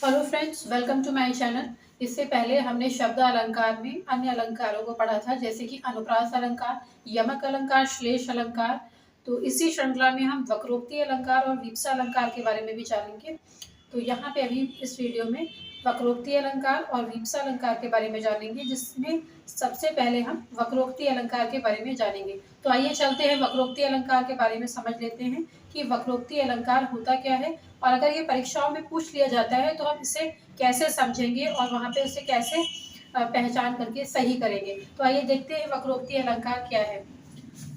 Hello friends, welcome to my channel. इससे पहले हमने शब्द अलंकार में अन्य अलंकारों को पढ़ा था, जैसे कि अनुप्रास अलंकार, यमक अलंकार, श्लेष अलंकार। तो इसी श्रृंखला में हम वक्रोक्ति अलंकार और वीप्सा अलंकार के बारे में भी जानेंगे। तो यहाँ पे अभी इस वीडियो में वक्रोक्ति अलंकार और वीप्सा अलंकार के बारे में जानेंगे, जिसमें सबसे पहले हम वक्रोक्ति अलंकार के बारे में जानेंगे। तो आइए चलते हैं वक्रोक्ति अलंकार के बारे में समझ लेते हैं कि वक्रोक्ति अलंकार होता क्या है, और अगर ये परीक्षाओं में पूछ लिया जाता है तो हम इसे कैसे समझेंगे और वहाँ पे उसे कैसे पहचान करके सही करेंगे। तो आइए देखते हैं वक्रोक्ति अलंकार क्या है।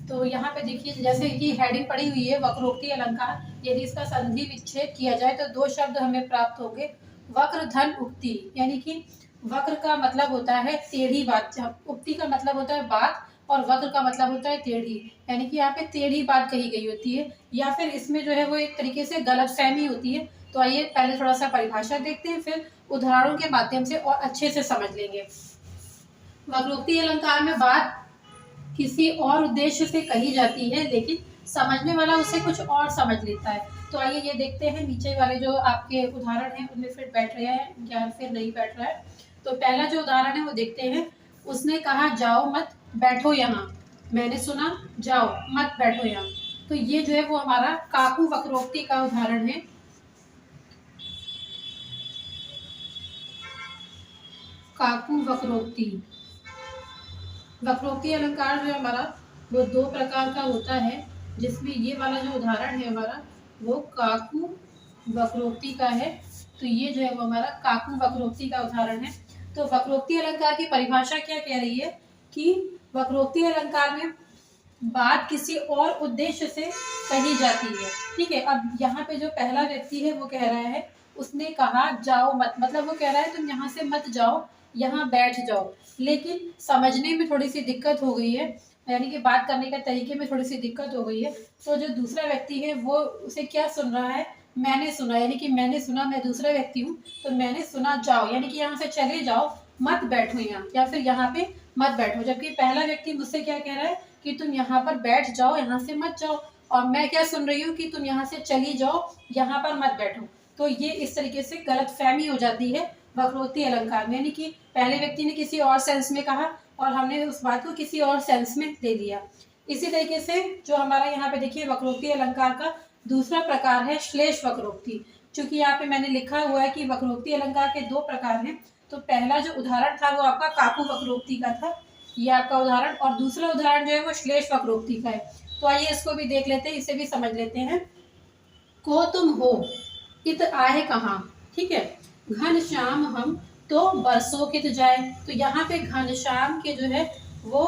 तो यहाँ पे देखिए, जैसे कि हेडिंग पड़ी हुई है वक्रोक्ति अलंकार। यदि इसका संधि विच्छेद किया जाए तो दो शब्द हमें प्राप्त होंगे, वक्र धन उक्ति। यानी कि वक्र का मतलब होता है टेढ़ी बात, उक्ति का मतलब होता है बात, और वक्र का मतलब होता है टेढ़ी। यानी कि यहाँ पे टेढ़ी बात कही गई होती है, या फिर इसमें जो है वो एक तरीके से गलतफहमी होती है। तो आइए पहले थोड़ा सा परिभाषा देखते हैं, फिर उदाहरणों के माध्यम से और अच्छे से समझ लेंगे। वक्रोक्ति अलंकार में बात किसी और उद्देश्य से कही जाती है, लेकिन समझने वाला उसे कुछ और समझ लेता है। तो आइए ये देखते हैं, नीचे वाले जो आपके उदाहरण हैं उनमें फिर बैठ रहे हैं या फिर नहीं बैठ रहा है। तो पहला जो उदाहरण है वो देखते हैं। उसने कहा जाओ मत बैठो यहाँ। मैंने सुना जाओ मत बैठो यहाँ। तो ये जो है वो हमारा काकू वक्रोक्ति का उदाहरण है। काकू वक्रोक्ति। वक्रोक्ति अलंकार जो हमारा वो दो प्रकार का होता है, जिसमें ये वाला जो उदाहरण है हमारा वो काकू वक्रोक्ति का है। तो ये जो है वो हमारा काकू वक्रोक्ति का उदाहरण है। तो वक्रोक्ति अलंकार की परिभाषा क्या कह रही है कि वक्रोक्ति अलंकार में बात किसी और उद्देश्य से कही जाती है। ठीक है, अब यहाँ पे जो पहला व्यक्ति है वो कह रहा है, उसने कहा जाओ मत, मतलब वो कह रहा है तुम यहाँ से मत जाओ, यहाँ बैठ जाओ। लेकिन समझने में थोड़ी सी दिक्कत हो गई है, यानी कि बात करने के तरीके में थोड़ी सी दिक्कत हो गई है। तो जो दूसरा व्यक्ति है वो उसे क्या सुन रहा है, मैंने सुना, यानी कि मैंने सुना, मैं दूसरा व्यक्ति हूँ तो मैंने सुना जाओ, यानी कि यहाँ से चले जाओ, मत बैठो यहाँ, या फिर यहाँ पे मत बैठो। जबकि पहला व्यक्ति मुझसे क्या कह रहा है कि तुम यहाँ पर बैठ जाओ, यहाँ से मत जाओ, और मैं क्या सुन रही हूँ कि तुम यहाँ से चली जाओ, यहाँ पर मत बैठो। तो ये इस तरीके से गलतफहमी हो जाती है वक्रोक्ति अलंकार में, यानी कि पहले व्यक्ति ने किसी और सेंस में कहा और हमने उस बात को किसी और सेंस में ले लिया। इसी तरीके से जो हमारा यहाँ पे देखिए वक्रोक्ति अलंकार का दूसरा प्रकार है श्लेष वक्रोक्ति। चूंकि यहाँ पे मैंने लिखा हुआ है कि वक्रोक्ति अलंकार के दो प्रकार हैं, तो पहला जो उदाहरण था वो आपका काकू वक्रोक्ति का था, ये आपका उदाहरण, और दूसरा उदाहरण जो है वो श्लेष वक्रोक्ति का है। तो आइए इसको भी देख लेते हैं, इसे भी समझ लेते हैं। को तुम हो इत आए कहाँ। ठीक है, घनश्याम हम तो बरसों कित जाए। तो यहाँ पे घनश्याम के जो है वो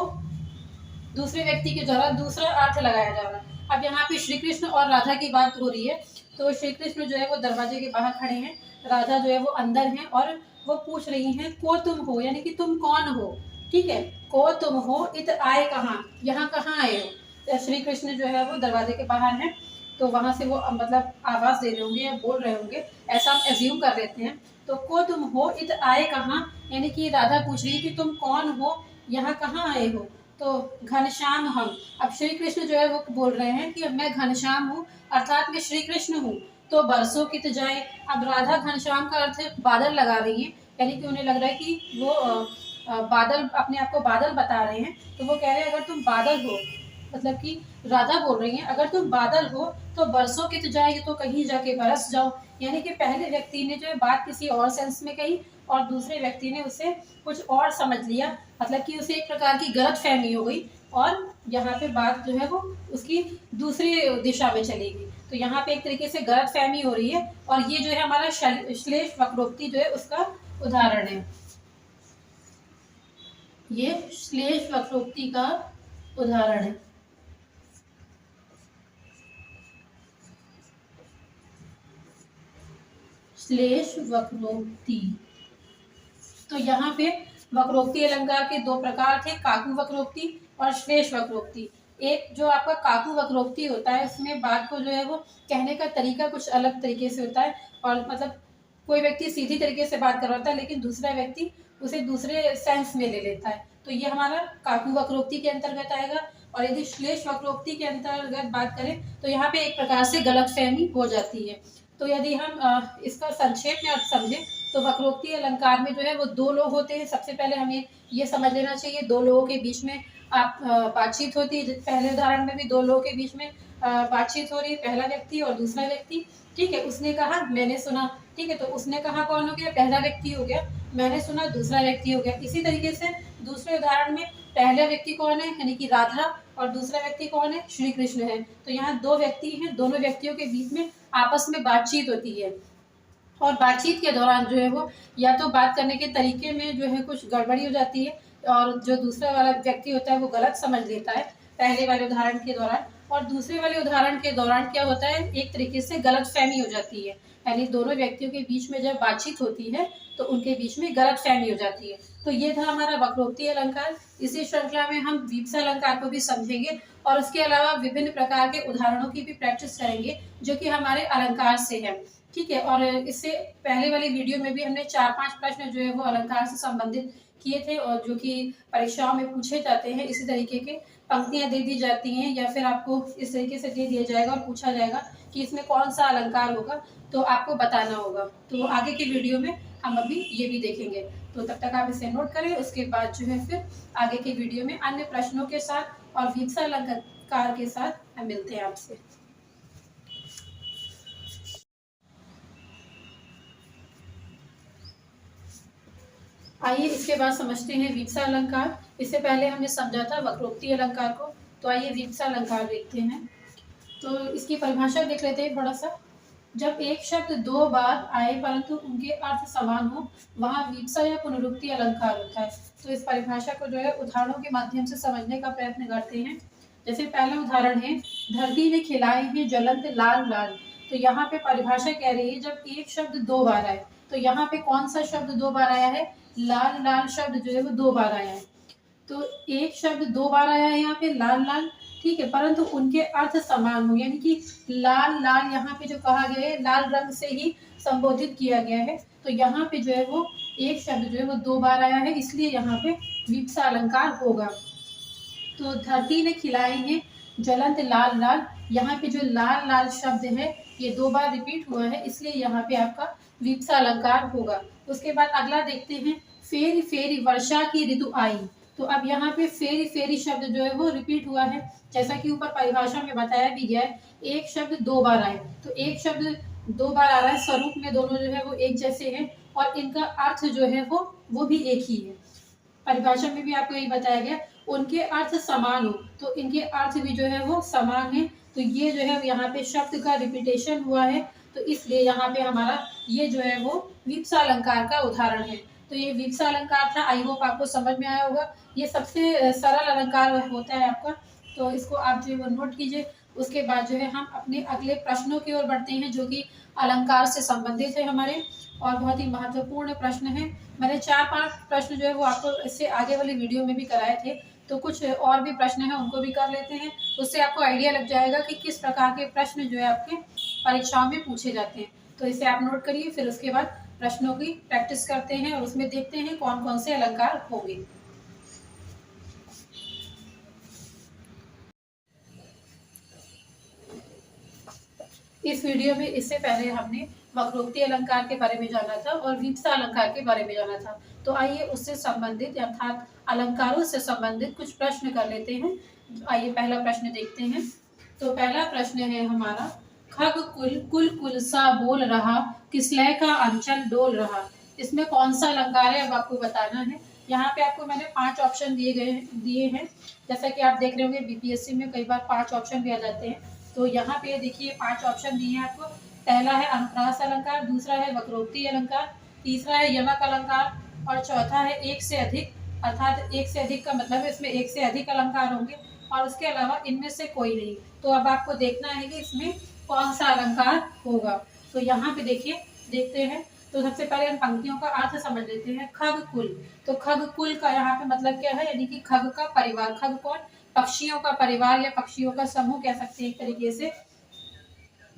दूसरे व्यक्ति के द्वारा दूसरा अर्थ लगाया जा रहा है। अब यहाँ पे श्री कृष्ण और राधा की बात हो रही है। तो श्री कृष्ण जो है वो दरवाजे के बाहर खड़े हैं, राधा जो है वो अंदर है, और वो पूछ रही हैं को तुम हो, यानी कि तुम कौन हो। ठीक है, को तुम हो इत आए कहाँ, यहाँ कहाँ आए हो। तो श्री कृष्ण जो है वो दरवाजे के बाहर हैं, तो वहां से वो मतलब आवाज दे रहे होंगे या बोल रहे होंगे, ऐसा हम एज्यूम कर लेते हैं। तो को तुम हो इत आए कहाँ, यानी कि राधा पूछ रही है कि तुम कौन हो, यहाँ कहाँ आए हो। तो घनश्याम हम, अब श्री कृष्ण जो है वो बोल रहे हैं कि मैं घनश्याम हूँ, अर्थात मैं श्री कृष्ण हूँ, तो बरसों कित जाए। अब राधा घनश्याम का अर्थ बादल लगा रही है, यानी कि उन्हें लग रहा है कि वो बादल, अपने आप को बादल बता रहे हैं। तो वो कह रहे हैं अगर तुम बादल हो, मतलब कि राधा बोल रही है अगर तुम बादल हो तो बरसों कित जाए, तो कहीं जाके बरस जाओ। यानी कि पहले व्यक्ति ने जो है बात किसी और सेंस में कही और दूसरे व्यक्ति ने उसे कुछ और समझ लिया, मतलब कि उसे एक प्रकार की गलत फहमी हो गई, और यहाँ पे बात जो है वो उसकी दूसरी दिशा में चली गई। तो यहाँ पे एक तरीके से गलत फहमी हो रही है, और ये जो है हमारा श्लेष वक्रोक्ति जो है उसका उदाहरण है। ये श्लेष वक्रोक्ति का उदाहरण है। श्लेष वक्रोक्ति। तो यहाँ पे वक्रोक्ति अलंकार के दो प्रकार थे, काकू वक्रोक्ति और श्लेष वक्रोक्ति। एक जो आपका काकू वक्रोक्ति होता है, उसमें बात को जो है वो कहने का तरीका कुछ अलग तरीके से होता है, और मतलब कोई व्यक्ति सीधी तरीके से बात कर रहा होता है लेकिन दूसरा व्यक्ति उसे दूसरे सेंस में ले लेता है। तो ये हमारा काकू वक्रोक्ति के अंतर्गत आएगा। और यदि श्लेष वक्रोक्ति के अंतर्गत बात करें तो यहाँ पे एक प्रकार से गलतफहमी हो जाती है। तो यदि हम इसका संक्षेप में अर्थ समझें तो वक्रोक्ति अलंकार में जो है वो दो लोग होते हैं। सबसे पहले हमें ये समझ लेना चाहिए, दो लोगों के बीच में आप बातचीत होती है। पहले उदाहरण में भी दो लोगों के बीच में बातचीत हो रही है, पहला व्यक्ति और दूसरा व्यक्ति। ठीक है, उसने कहा मैंने सुना। ठीक है, तो उसने कहा कौन हो गया, पहला व्यक्ति हो गया, मैंने सुना दूसरा व्यक्ति हो गया। इसी तरीके से दूसरे उदाहरण में पहला व्यक्ति कौन है, यानी कि राधा, और दूसरा व्यक्ति कौन है, श्री कृष्ण है। तो यहाँ दो व्यक्ति हैं, दोनों व्यक्तियों के बीच में आपस में बातचीत होती है, और बातचीत के दौरान जो है वो या तो बात करने के तरीके में जो है कुछ गड़बड़ी हो जाती है, और जो दूसरा वाला व्यक्ति होता है वो गलत समझ लेता है पहले वाले उदाहरण के दौरान, और दूसरे वाले उदाहरण के दौरान क्या होता है, एक तरीके से गलतफहमी हो जाती है। यानी दोनों व्यक्तियों के बीच में जब बातचीत होती है तो उनके बीच में गलतफहमी हो जाती है। तो ये था हमारा वक्रोक्ति अलंकार। इसी श्रृंखला में हम वीप्सा अलंकार को भी समझेंगे, और उसके अलावा विभिन्न प्रकार के उदाहरणों की भी प्रैक्टिस करेंगे जो कि हमारे अलंकार से है। ठीक है, और इससे पहले वाली वीडियो में भी हमने 4-5 प्रश्न जो है वो अलंकार से संबंधित किए थे, और जो कि परीक्षाओं में पूछे जाते हैं। इसी तरीके के पंक्तियां दे दी जाती हैं, या फिर आपको इस तरीके से दे दिया जाएगा और पूछा जाएगा कि इसमें कौन सा अलंकार होगा, तो आपको बताना होगा। तो आगे की वीडियो में हम अभी ये भी देखेंगे। तो तब तक आप इसे नोट करें, उसके बाद जो है फिर आगे की वीडियो में अन्य प्रश्नों के साथ और वीप्सा अलंकार के साथ हम मिलते हैं आपसे। आइए इसके बाद समझते हैं वीप्सा अलंकार। इससे पहले हमने समझा था वक्रोक्ति अलंकार को, तो आइए वीप्सा अलंकार देखते हैं। तो इसकी परिभाषा देख लेते हैं थोड़ा सा। जब एक शब्द दो बार आए परंतु उनके अर्थ समान हो, वहाँ वीप्सा या पुनरुक्ति अलंकार होता है। तो इस परिभाषा को जो है उदाहरणों के माध्यम से समझने का प्रयत्न करते हैं। जैसे पहला उदाहरण है, धरती ने खिलाए हैं ज्वलंत लाल लाल। तो यहाँ पे परिभाषा कह रही है जब एक शब्द दो बार आए, तो यहाँ पे कौन सा शब्द दो बार आया है, लाल लाल शब्द जो है वो दो बार आया है। तो एक शब्द दो बार आया है यहाँ पे लाल लाल, ठीक है, परंतु उनके अर्थ समान हो, यानी कि लाल लाल यहाँ पे जो कहा गया है लाल रंग से ही संबोधित किया गया है। तो यहाँ पे जो है वो एक शब्द जो है वो दो बार आया है, इसलिए यहाँ पे वीप्सा अलंकार होगा। तो धरती ने खिलाए हैं ज्वलंत लाल लाल, यहाँ पे जो लाल लाल शब्द है ये दो बार रिपीट हुआ है, इसलिए यहाँ पे आपका वीप्सा अलंकार होगा। उसके बाद अगला देखते हैं, फेरी फेरी वर्षा की ऋतु आई। तो अब यहाँ पे फेरी फेरी शब्द जो है वो रिपीट हुआ है, जैसा कि ऊपर परिभाषा में बताया भी गया है। एक शब्द दो बार आए, तो एक शब्द दो बार आ रहा है, स्वरूप में दोनों जो है वो एक जैसे हैं, और इनका अर्थ जो है वो भी एक ही है। परिभाषा में भी आपको यही बताया गया, उनके अर्थ समान हो, तो इनके अर्थ भी जो है वो समान है। तो ये जो है यहाँ पे शब्द का रिपीटेशन हुआ है, तो इसलिए यहाँ पे हमारा ये जो है वो वीप्सा अलंकार का उदाहरण है। तो ये वीप्सा अलंकार था, आई होप आपको समझ में आया होगा। ये सबसे सरल अलंकार होता है आपका, तो इसको आप जो है वो नोट कीजिए। उसके बाद जो है हम अपने अगले प्रश्नों की ओर बढ़ते हैं, जो कि अलंकार से संबंधित है हमारे, और बहुत ही महत्वपूर्ण प्रश्न है। मैंने 4-5 प्रश्न जो है वो आपको इससे आगे वाली वीडियो में भी कराए थे, तो कुछ और भी प्रश्न हैं उनको भी कर लेते हैं। उससे आपको आइडिया लग जाएगा कि किस प्रकार के प्रश्न जो है आपके परीक्षाओं में पूछे जाते हैं। तो इसे आप नोट करिए, फिर उसके बाद प्रश्नों की प्रैक्टिस करते हैं और उसमें देखते हैं कौन कौन से अलंकार होंगे। इस वीडियो में इससे पहले हमने वक्रोक्ति अलंकार के बारे में जाना था और वीप्सा अलंकार के बारे में जाना था। तो आइए उससे संबंधित अर्थात अलंकारों से संबंधित कुछ प्रश्न कर लेते हैं। आइए पहला प्रश्न देखते हैं। तो पहला प्रश्न है हमारा, खग कुल कुल कुल सा बोल रहा, किसलय का अंचल डोल रहा। इसमें कौन सा अलंकार है अब आपको बताना है। यहाँ पे आपको मैंने 5 ऑप्शन दिए हैं। जैसा कि आप देख रहे होंगे बीपीएससी में कई बार 5 ऑप्शन भी आ जाते हैं। तो यहाँ पे देखिए 5 ऑप्शन दिए हैं आपको। पहला है अनुप्रास अलंकार, दूसरा है वक्रोक्ति अलंकार, तीसरा है यमक अलंकार, और चौथा है एक से अधिक। अर्थात एक से अधिक का मतलब है इसमें एक से अधिक अलंकार होंगे, और उसके अलावा इनमें से कोई नहीं। तो अब आपको देखना है कि इसमें कौन सा अलंकार होगा। तो यहाँ पे देखिए, देखते हैं। तो सबसे पहले हम पंक्तियों का अर्थ समझ लेते हैं। खग कुल, तो खग कुल का यहाँ पे मतलब क्या है, यानी कि खग का परिवार। खग कौन, पक्षियों का परिवार या पक्षियों का समूह कह सकते हैं एक तरीके से।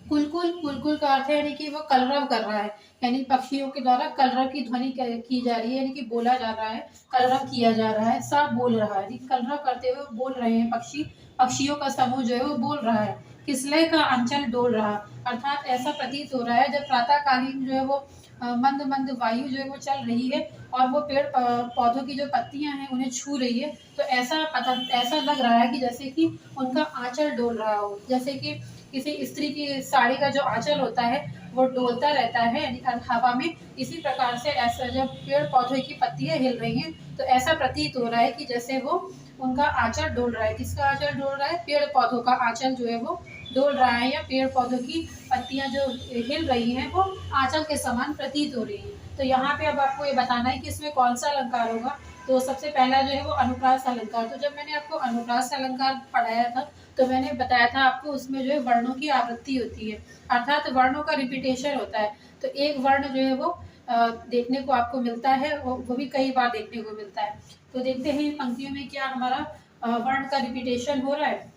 कुलकुल, कुलकुल का अर्थ है यानी कि वो कलरव कर रहा है, यानी पक्षियों के द्वारा कलरव की ध्वनि की जा रही है, यानी कि बोला जा रहा है, कलरव किया जा रहा है। सब बोल रहा है, कलरव करते हुए बोल रहे हैं पक्षी, पक्षियों का समूह जो है वो बोल रहा है। किसलय का अंचल डोल रहा, अर्थात ऐसा प्रतीत हो रहा है जब प्रातःकालीन जो है वो मंद मंद वायु जो है वो चल रही है और वो पेड़ पौधों की जो पत्तियां हैं उन्हें छू रही है, तो ऐसा लग रहा है कि जैसे कि उनका आंचल डोल रहा हो, जैसे कि किसी स्त्री की साड़ी का जो आंचल होता है वो डोलता रहता है हवा में। इसी प्रकार से ऐसा जब पेड़ पौधों की पत्तियां हिल रही हैं तो ऐसा प्रतीत हो रहा है कि जैसे वो उनका आंचल डोल रहा है। किसका आंचल डोल रहा है? पेड़ पौधों का आंचल जो है वो डोल रहा है, या पेड़ पौधों की पत्तियां जो हिल रही हैं वो आंचल के समान प्रतीत हो रही है। तो यहाँ पे अब आपको ये बताना है कि इसमें कौन सा अलंकार होगा। तो सबसे पहला जो है वो अनुप्रास अलंकार। तो जब मैंने आपको अनुप्रास अलंकार पढ़ाया था तो मैंने बताया था आपको उसमें जो है वर्णों की आवृत्ति होती है, अर्थात वर्णों का रिपीटेशन होता है। तो एक वर्ण जो है वो देखने को आपको मिलता है, वो भी कई बार देखने को मिलता है। तो देखते हैं इन पंक्तियों में क्या हमारा वर्ण का रिपीटेशन हो रहा है।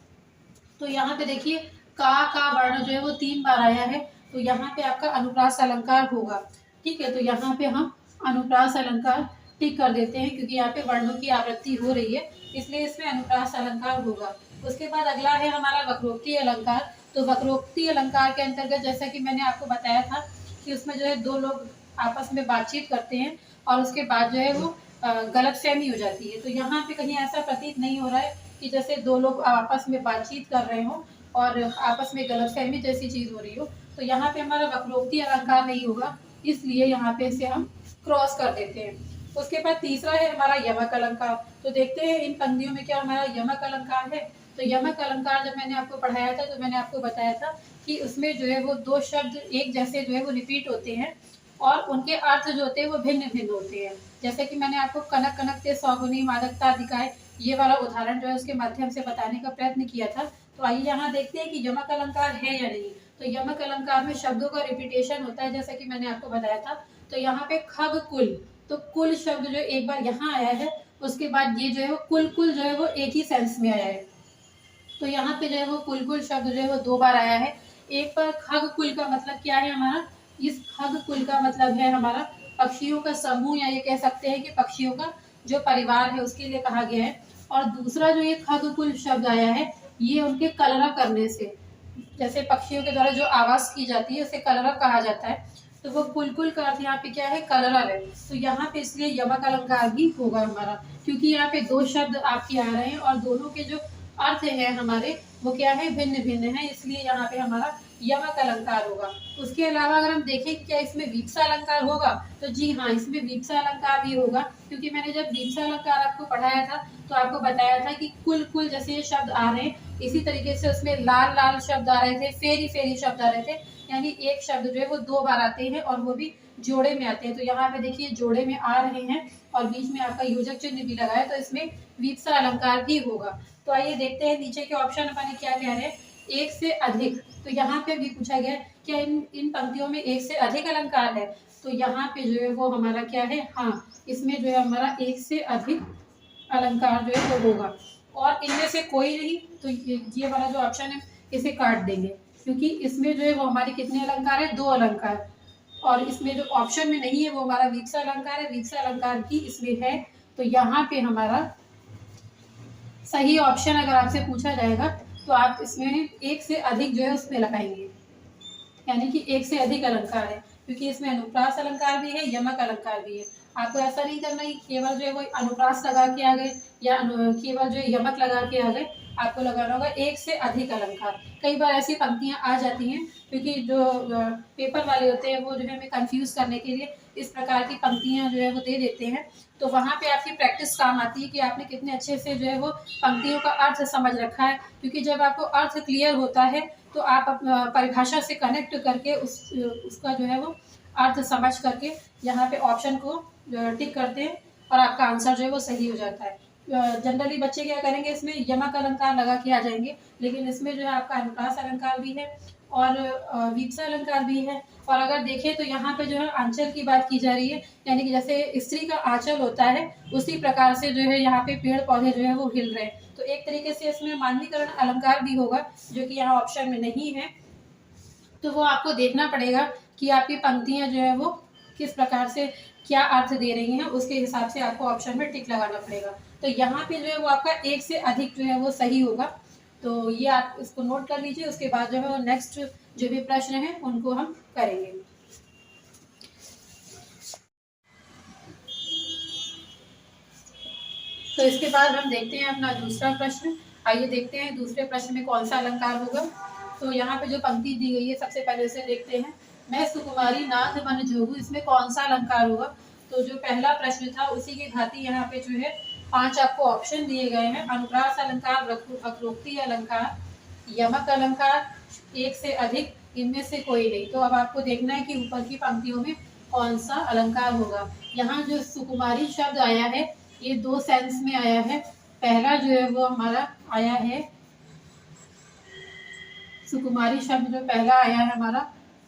तो यहाँ पे देखिए का वर्ण जो है वो 3 बार आया है, तो यहाँ पे आपका अनुप्रास अलंकार होगा। ठीक है, तो यहाँ पे हम अनुप्रास अलंकार टिक कर देते हैं क्योंकि यहाँ पे वर्णों की आवृत्ति हो रही है, इसलिए इसमें अनुप्रास अलंकार होगा। उसके बाद अगला है हमारा वक्रोक्ति अलंकार। तो वक्रोक्ति अलंकार के अंतर्गत जैसा कि मैंने आपको बताया था कि उसमें जो है दो लोग आपस में बातचीत करते हैं और उसके बाद जो है वो गलतफहमी हो जाती है। तो यहाँ पे कहीं ऐसा प्रतीत नहीं हो रहा है कि जैसे दो लोग आपस में बातचीत कर रहे हो और आपस में गलतफहमी जैसी चीज हो रही हो। तो यहाँ पे हमारा वक्रोक्ति अलंकार नहीं होगा, इसलिए यहाँ पे इसे हम क्रॉस कर देते हैं। उसके बाद तीसरा है हमारा यमक अलंकार। तो देखते हैं इन पंक्तियों में क्या हमारा यमक अलंकार है। तो यमक अलंकार जब मैंने आपको पढ़ाया था तो मैंने आपको बताया था कि उसमें जो है वो दो शब्द एक जैसे जो है वो रिपीट होते हैं और उनके अर्थ जो होते हैं वो भिन्न भिन्न होते हैं। जैसे कि मैंने आपको कनक कनक ते सौगुनी मादकता अधिकाय ये वाला उदाहरण जो है उसके माध्यम से बताने का प्रयत्न किया था। तो आइए यहाँ देखते हैं कि यमक अलंकार है या नहीं। तो यमक अलंकार में शब्दों का रिपीटेशन होता है जैसा कि मैंने आपको बताया था। तो यहाँ पे खग कुल, तो कुल शब्द जो एक बार यहाँ आया है, उसके बाद ये जो है वो कुल कुल जो है वो एक ही सेंस में आया है। तो यहाँ पे जो है वो कुल कुल शब्द जो है वो 2 बार आया है। एक बार खग कुल का मतलब क्या है हमारा, इस खग कुल का मतलब है हमारा पक्षियों का समूह, या ये कह सकते हैं कि पक्षियों का जो परिवार है उसके लिए कहा गया है। और दूसरा जो ये खग कुल शब्द आया है ये उनके कलरव करने से, जैसे पक्षियों के द्वारा जो आवाज की जाती है उसे कलरव कहा जाता है। तो वो कुल का अर्थ यहाँ पे क्या है? कलरव है। तो यहाँ पे इसलिए यमक अलंकार भी होगा हमारा, क्योंकि यहाँ पे 2 शब्द आपके आ रहे हैं और दोनों के जो अर्थ है हमारे वो क्या है? भिन्न भिन्न है, इसलिए यहाँ पे हमारा यमक अलंकार होगा। उसके अलावा अगर हम देखें कि क्या इसमें वीप्सा अलंकार होगा, तो जी हाँ, इसमें वीप्सा अलंकार भी होगा, क्योंकि मैंने जब वीप्सा अलंकार आपको पढ़ाया था तो आपको बताया था कि कुल कुल जैसे ये शब्द आ रहे हैं, इसी तरीके से उसमें लाल लाल शब्द आ रहे थे, फेरी फेरी शब्द आ रहे थे, यानी एक शब्द जो है वो 2 बार आते हैं और वो भी जोड़े में आते हैं। तो यहाँ पे देखिए जोड़े में आ रहे हैं और बीच में आपका योजक चिन्ह भी लगा है, तो इसमें वीप्सा अलंकार भी होगा। तो आइए देखते हैं नीचे के ऑप्शन अपने क्या कह रहे हैं। एक से अधिक, तो यहाँ पे भी पूछा गया क्या इन पंक्तियों में एक से अधिक अलंकार है। तो यहाँ पे जो है वो हमारा क्या है, हाँ, इसमें जो है हमारा एक से अधिक अलंकार जो है वो होगा। और इनमें से कोई नहीं, तो ये वाला जो ऑप्शन है इसे काट देंगे, क्योंकि इसमें जो है वो हमारे कितने अलंकार है? 2 अलंकार। और इसमें जो ऑप्शन में नहीं है वो हमारा वीप्सा अलंकार है, वीप्सा अलंकार भी इसमें है। तो यहाँ पे हमारा सही ऑप्शन अगर आपसे पूछा जाएगा तो आप इसमें एक से अधिक जो है उसमें लगाएंगे, यानी कि एक से अधिक अलंकार है, क्योंकि इसमें अनुप्रास अलंकार भी है, यमक अलंकार भी है। आपको ऐसा नहीं करना कि केवल जो है वो अनुप्रास लगा के आ गए या केवल जो है यमक लगा के आ गए, आपको लगाना होगा एक से अधिक अलंकार। कई बार ऐसी पंक्तियां आ जाती हैं, क्योंकि जो पेपर वाले होते हैं वो जो है हमें कंफ्यूज करने के लिए इस प्रकार की पंक्तियां जो है वो दे देते हैं। तो वहाँ पे आपकी प्रैक्टिस काम आती है कि आपने कितने अच्छे से जो है वो पंक्तियों का अर्थ समझ रखा है, क्योंकि जब आपको अर्थ क्लियर होता है तो आप परिभाषा से कनेक्ट करके उसका जो है वो अर्थ समझ करके यहाँ पे ऑप्शन को टिक करते हैं और आपका आंसर जो है वो सही हो जाता है। जनरली बच्चे क्या करेंगे, इसमें यमक अलंकार लगा के आ जाएंगे, लेकिन इसमें जो है आपका अनुप्रास अलंकार भी है और वीप्सा अलंकार भी है। और अगर देखें तो यहाँ पे जो है आंचल की बात की जा रही है, यानी कि जैसे स्त्री का आंचल होता है उसी प्रकार से जो है यहाँ पे पेड़ पौधे जो है वो हिल रहे हैं। तो एक तरीके से इसमें मानवीकरण अलंकार भी होगा, जो कि यहाँ ऑप्शन में नहीं है। तो वो आपको देखना पड़ेगा कि आपकी पंक्तियाँ जो है वो किस प्रकार से क्या अर्थ दे रही हैं, उसके हिसाब से आपको ऑप्शन में टिक लगाना पड़ेगा। तो यहाँ पे जो है वो आपका एक से अधिक जो है वो सही होगा। तो ये आप इसको नोट कर लीजिए। उसके बाद जो है वो नेक्स्ट जो भी प्रश्न है उनको हम करेंगे। तो इसके बाद हम देखते हैं अपना दूसरा प्रश्न। आइए देखते हैं दूसरे प्रश्न में कौन सा अलंकार होगा। तो यहाँ पे जो पंक्ति दी गई है सबसे पहले से देखते हैं, मैं सुकुमारी नाथ बन जोगू, इसमें कौन सा अलंकार होगा। तो जो पहला प्रश्न था उसी की भांति यहाँ पे जो है 5 आपको ऑप्शन दिए गए हैं। अनुप्रास अलंकार, वक्रोक्ति अलंकार, यमक अलंकार, एक से अधिक, इनमें से कोई नहीं। तो अब आपको देखना है कि ऊपर की पंक्तियों में कौन सा अलंकार होगा। यहाँ जो सुकुमारी शब्द आया है ये 2 सेंस में आया है। पहला जो है वो हमारा आया है, सुकुमारी शब्द जो पहला आया है हमारा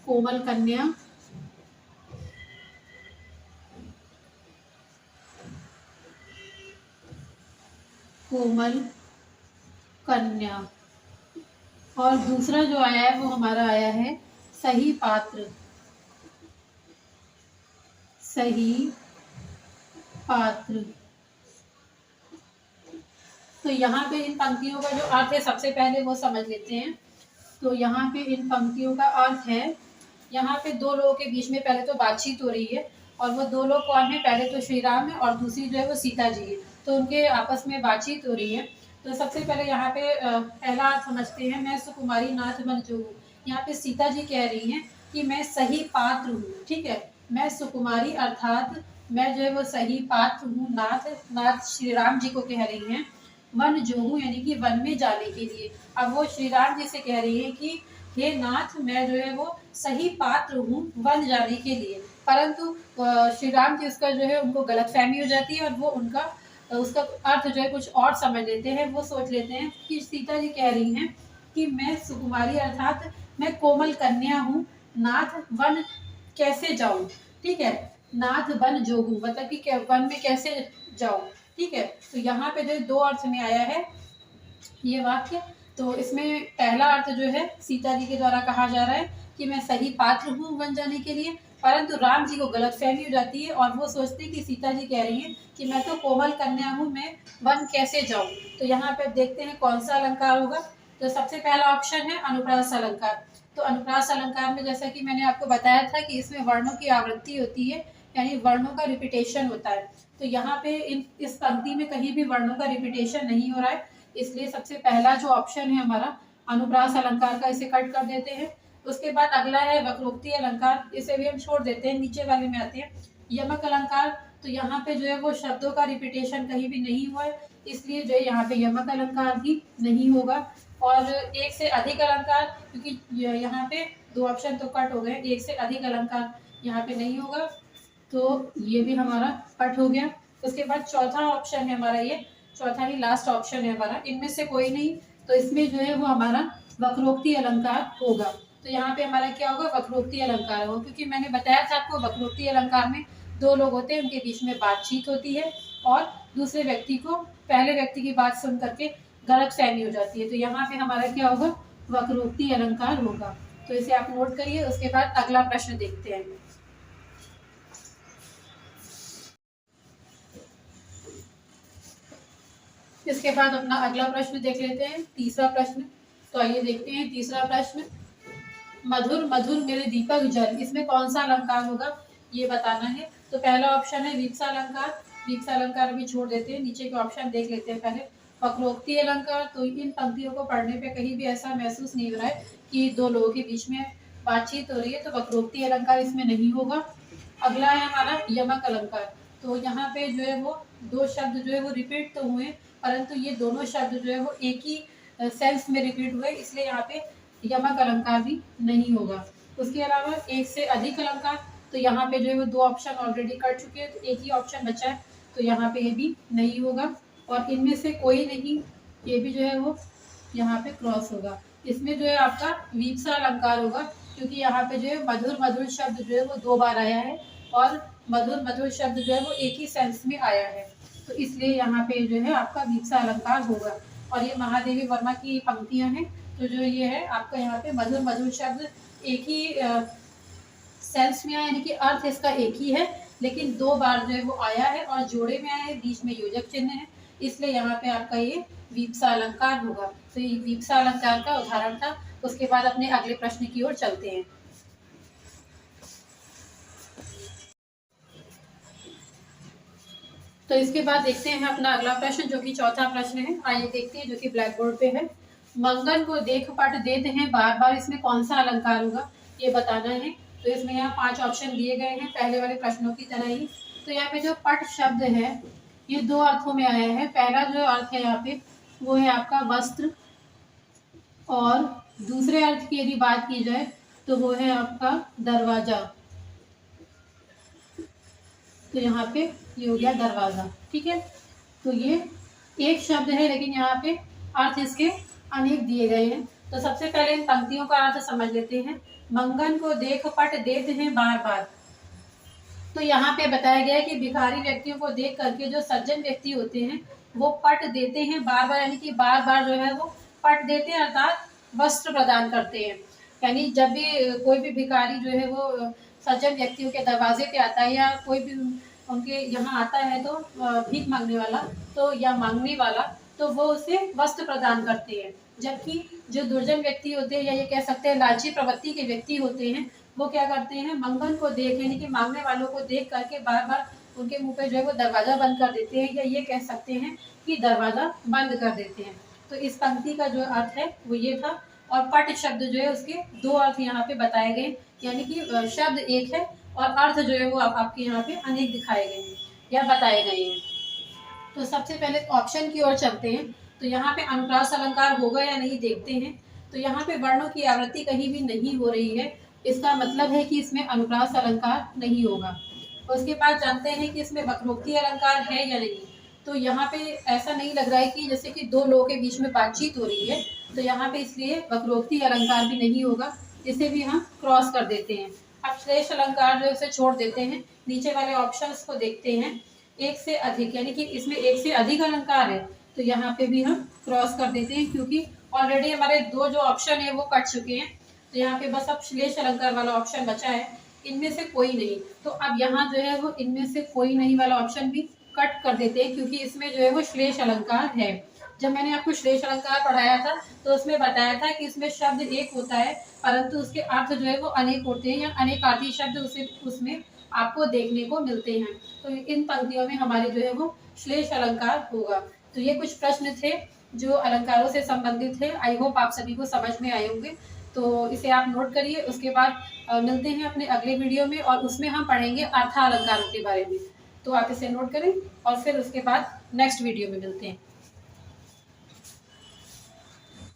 कोमल कन्या, कोमल कन्या। और दूसरा जो आया है वो हमारा आया है सही पात्र, सही पात्र। तो यहाँ पे इन पंक्तियों का जो अर्थ है सबसे पहले वो समझ लेते हैं। तो यहाँ पे इन पंक्तियों का अर्थ है, यहाँ पे 2 लोगों के बीच में पहले तो बातचीत हो रही है और वो 2 लोग कौन है, पहले तो श्री राम है और दूसरी जो है वो सीता जी है। तो उनके आपस में बातचीत हो रही है। तो सबसे पहले यहाँ पे पहला अर्थ समझते हैं, मैं सुकुमारी नाथ बन जोगू। यहाँ पे सीता जी कह रही हैं कि मैं सही पात्र हूँ, ठीक है। मैं सुकुमारी अर्थात मैं जो है वो सही पात्र हूँ, नाथ श्री राम जी को कह रही हैं। वन जोगू यानी कि वन में जाने के लिए। अब वो श्री राम जी से कह रही है कि हे नाथ, मैं जो है वो सही पात्र हूँ वन जाने के लिए। परंतु श्री राम जी उसका जो है उनको गलतफहमी हो जाती है और वो उनका उसका अर्थ जो है कुछ और समझ लेते हैं। वो सोच लेते हैं कि सीता जी कह रही हैं कि मैं सुकुमारी अर्थात मैं कोमल कन्या हूँ, नाथ वन कैसे जाऊँ, ठीक है। नाथ वन जोगू मतलब कि वन में कैसे जाऊँ, ठीक है। तो यहाँ पे जो 2 अर्थ में आया है ये वाक्य। तो इसमें पहला अर्थ जो है सीता जी के द्वारा कहा जा रहा है कि मैं सही पात्र हूँ वन जाने के लिए, परंतु राम जी को गलतफहमी हो जाती है और वो सोचते हैं कि सीता जी कह रही हैं कि मैं तो कोमल कन्या हूँ, मैं वन कैसे जाऊँ। तो यहाँ पे देखते हैं कौन सा अलंकार होगा। तो सबसे पहला ऑप्शन है अनुप्रास अलंकार। तो अनुप्रास अलंकार में जैसा कि मैंने आपको बताया था कि इसमें वर्णों की आवृत्ति होती है, यानी वर्णों का रिपीटेशन होता है। तो यहाँ पे इस पंक्ति में कहीं भी वर्णों का रिपीटेशन नहीं हो रहा है, इसलिए सबसे पहला जो ऑप्शन है हमारा अनुप्रास अलंकार का, इसे कट कर देते हैं। उसके बाद अगला है वक्रोक्ति अलंकार, इसे भी हम छोड़ देते हैं। नीचे वाले में आते हैं यमक अलंकार। तो यहाँ पे जो है वो शब्दों का रिपीटेशन कहीं भी नहीं हुआ है, इसलिए जो है यहाँ पे यमक अलंकार भी नहीं होगा। और एक से अधिक अलंकार, क्योंकि यहाँ पे 2 ऑप्शन तो कट हो गए, एक से अधिक अलंकार यहाँ पे नहीं होगा, तो ये भी हमारा कट हो गया। उसके बाद चौथा ऑप्शन है हमारा, ये चौथा ही लास्ट ऑप्शन है हमारा, इनमें से कोई नहीं। तो इसमें जो है वो हमारा वक्रोक्ति अलंकार होगा। तो यहाँ पे हमारा क्या होगा, वक्रोक्ति अलंकार होगा, क्योंकि मैंने बताया था आपको वक्रोक्ति अलंकार में 2 लोग होते हैं, उनके बीच में बातचीत होती है और दूसरे व्यक्ति को पहले व्यक्ति की बात सुन करके गलतफहमी हो जाती है। तो यहाँ पे हमारा क्या होगा, वक्रोक्ति अलंकार होगा। तो इसे आप नोट करिए। उसके बाद अगला प्रश्न देखते हैं। इसके बाद अपना अगला प्रश्न देख लेते हैं, तीसरा प्रश्न। तो आइए देखते हैं तीसरा प्रश्न, मधुर मधुर मेरे दीपक जल, इसमें कौन सा अलंकार होगा ये बताना है। तो पहला ऑप्शन है वीप्सा अलंकार। वीप्सा अलंकार अभी छोड़ देते हैं, नीचे के ऑप्शन देख लेते हैं पहले। वक्रोक्ति अलंकार, तो इन पंक्तियों को पढ़ने पे कहीं भी ऐसा महसूस नहीं हो रहा है कि 2 लोगों के बीच में बातचीत हो रही है, तो वक्रोक्ति अलंकार इसमें नहीं होगा। अगला है हमारा यमक अलंकार। तो यहाँ पे जो है वो 2 शब्द जो है वो रिपीट तो हुए, परंतु ये दोनों शब्द जो है वो एक ही सेंस में रिपीट हुए, इसलिए यहाँ पे यमक अलंकार भी नहीं होगा। उसके अलावा एक से अधिक अलंकार, तो यहाँ पे जो है वो 2 ऑप्शन ऑलरेडी कर चुके हैं, तो एक ही ऑप्शन बचा है, तो यहाँ पे ये भी नहीं होगा। और इनमें से कोई नहीं, ये भी जो है वो यहाँ पे क्रॉस होगा। इसमें जो है आपका वीप्सा अलंकार होगा, क्योंकि यहाँ पे जो है मधुर मधुर शब्द जो है वो 2 बार आया है और मधुर मधुर शब्द जो है वो एक ही सेंस में आया है, तो इसलिए यहाँ पे जो है आपका वीप्सा अलंकार होगा। और ये महादेवी वर्मा की पंक्तियां हैं। तो जो ये है आपका यहाँ पे मधुर मधुर शब्द एक ही सेंस में आया, यानी कि अर्थ इसका एक ही है, लेकिन 2 बार जो है वो आया है और जोड़े में आया है, बीच में योजक चिन्ह है, इसलिए यहाँ पे आपका ये वीप्सा अलंकार होगा। तो ये वीप्सा अलंकार का उदाहरण था। उसके बाद अपने अगले प्रश्न की ओर चलते हैं। तो इसके बाद देखते हैं अपना अगला प्रश्न, जो कि चौथा प्रश्न है। आइए देखते हैं, जो कि ब्लैक बोर्ड पे है। मंगन को देख पट देते हैं बार बार, इसमें कौन सा अलंकार होगा ये बताना है। तो इसमें यहाँ 5 ऑप्शन दिए गए हैं, पहले वाले प्रश्नों की तरह ही। तो यहाँ पे जो पट शब्द है ये 2 अर्थों में आया है। पहला जो अर्थ है यहाँ पे वो है आपका वस्त्र, और दूसरे अर्थ की यदि बात की जाए तो वो है आपका दरवाजा। तो यहाँ पे ये हो गया दरवाजा, ठीक है। तो ये एक शब्द है, लेकिन यहाँ पे अर्थ इसके अनेक दिए गए हैं। तो सबसे पहले इन पंक्तियों का अर्थ समझ लेते हैं। मंगन को देख पट देते हैं बार बार। तो यहाँ पे बताया गया है कि भिखारी व्यक्तियों को देख करके जो सज्जन व्यक्ति होते हैं वो पट देते हैं बार बार, यानी कि बार बार जो है वो पट देते हैं, अर्थात वस्त्र प्रदान करते हैं। यानी जब भी कोई भी भिखारी जो है वो सज्जन व्यक्तियों के दरवाजे पे आता है, या कोई भी उनके यहाँ आता है तो भीख मांगने वाला तो या मांगने वाला, तो वो उसे वस्त्र प्रदान करते हैं। जबकि जो दुर्जन व्यक्ति होते हैं, या ये कह सकते हैं लालची प्रवृत्ति के व्यक्ति होते हैं, वो क्या करते हैं, मंगन को देख यानी कि मांगने वालों को देख करके बार बार उनके मुंह पे जो है वो दरवाजा बंद कर देते हैं, या ये कह सकते हैं कि दरवाजा बंद कर देते हैं। तो इस पंक्ति का जो अर्थ है वो ये था। और पट शब्द जो है उसके 2 अर्थ यहाँ पे बताए गए, यानी कि शब्द एक है और अर्थ जो है वो आपके यहाँ पे अनेक दिखाए गए हैं या बताए गए हैं। तो सबसे पहले ऑप्शन की ओर चलते हैं। तो यहाँ पे अनुप्रास अलंकार होगा या नहीं देखते हैं। तो यहाँ पे वर्णों की आवृत्ति कहीं भी नहीं हो रही है, इसका मतलब है कि इसमें अनुप्रास अलंकार नहीं होगा। उसके बाद जानते हैं कि इसमें वक्रोक्ति अलंकार है या नहीं। तो यहाँ पे ऐसा नहीं लग रहा है कि जैसे कि 2 लोगों के बीच में बातचीत हो रही है, तो यहाँ पे इसलिए वक्रोक्ति अलंकार भी नहीं होगा। इसे भी हम क्रॉस कर देते हैं। अब श्लेष अलंकार जो इसे छोड़ देते हैं, नीचे वाले ऑप्शंस को देखते हैं। एक से अधिक, यानी कि इसमें एक से अधिक अलंकार है, तो यहाँ पे भी हम क्रॉस कर देते हैं, क्योंकि ऑलरेडी हमारे 2 जो ऑप्शन है वो कट चुके हैं। तो यहाँ पे बस अब श्लेष अलंकार वाला ऑप्शन बचा है, इनमें से कोई नहीं। तो अब यहाँ जो है वो इनमें से कोई नहीं वाला ऑप्शन भी कट कर देते हैं, क्योंकि इसमें जो है वो श्लेष अलंकार है। जब मैंने आपको श्लेष अलंकार पढ़ाया था तो उसमें बताया था कि इसमें शब्द एक होता है, परंतु उसके अर्थ जो है वो अनेक होते हैं, या अनेकार्थी शब्द उसमें आपको देखने को मिलते हैं। तो इन पंक्तियों में हमारे जो है वो श्लेष अलंकार होगा। तो ये कुछ प्रश्न थे जो अलंकारों से संबंधित है। आई होप आप सभी को समझ में आए होंगे। तो इसे आप नोट करिए। उसके बाद मिलते हैं अपने अगले वीडियो में, और उसमें हम पढ़ेंगे अर्थालंकारों के बारे में। तो आप इसे नोट करें और फिर उसके बाद नेक्स्ट वीडियो में मिलते हैं।